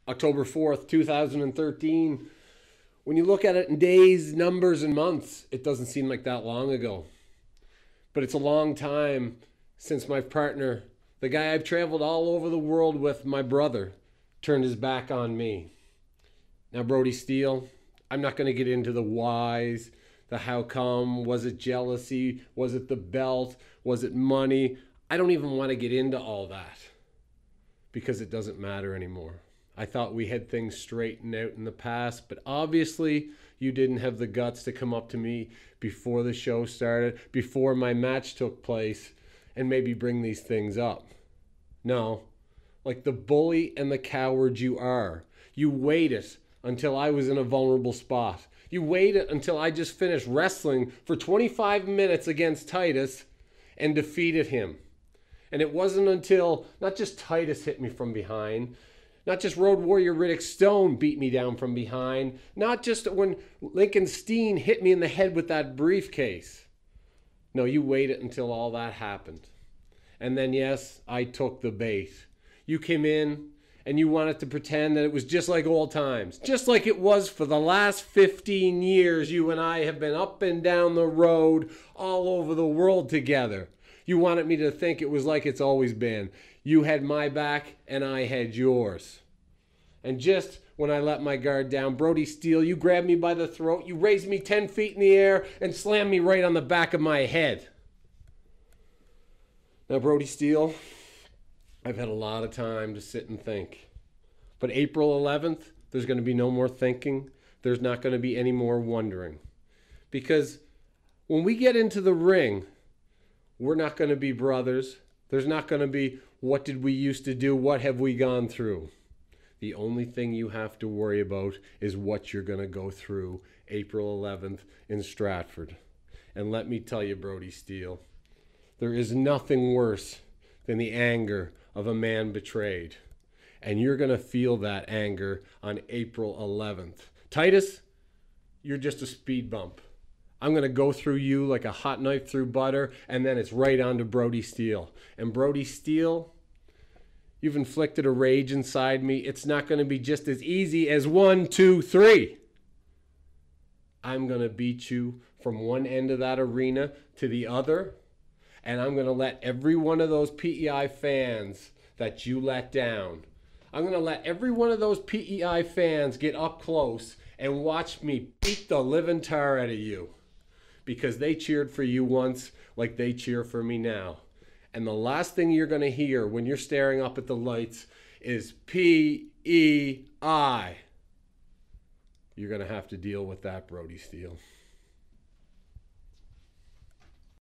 October 4th, 2013. When you look at it in days, numbers, and months, it doesn't seem like that long ago. But it's a long time since my partner, the guy I've traveled all over the world with, my brother, turned his back on me. Now, Brody Steele, I'm not going to get into the whys, the how come, was it jealousy, was it the belt, was it money? I don't even want to get into all that because it doesn't matter anymore. I thought we had things straightened out in the past, but obviously you didn't have the guts to come up to me before the show started, before my match took place, and maybe bring these things up. No, like the bully and the coward you are, you waited until I was in a vulnerable spot. You waited until I just finished wrestling for 25 minutes against Titus and defeated him. And it wasn't until not just Titus hit me from behind, not just Road Warrior Riddick Stone beat me down from behind, not just when Lincoln Steen hit me in the head with that briefcase. No, you waited until all that happened. And then, yes, I took the bait. You came in and you wanted to pretend that it was just like old times, just like it was for the last 15 years. You and I have been up and down the road all over the world together. You wanted me to think it was like it's always been. You had my back and I had yours. And just when I let my guard down, Brody Steele, you grabbed me by the throat, you raised me 10 feet in the air and slammed me right on the back of my head. Now, Brody Steele, I've had a lot of time to sit and think. But April 11th, there's going to be no more thinking. There's not going to be any more wondering. Because when we get into the ring, we're not going to be brothers. There's not going to be, what did we used to do? What have we gone through? The only thing you have to worry about is what you're going to go through April 11th in Stratford. And let me tell you, Brody Steele, there is nothing worse than the anger of a man betrayed. And you're going to feel that anger on April 11th. Titus, you're just a speed bump. I'm going to go through you like a hot knife through butter, and then it's right on to Brody Steele. And Brody Steele, you've inflicted a rage inside me. It's not going to be just as easy as 1, 2, 3. I'm going to beat you from one end of that arena to the other, and I'm going to let every one of those PEI fans that you let down, I'm going to let every one of those PEI fans get up close and watch me beat the living tar out of you. Because they cheered for you once like they cheer for me now. And the last thing you're going to hear when you're staring up at the lights is PEI. You're going to have to deal with that, Brody Steele.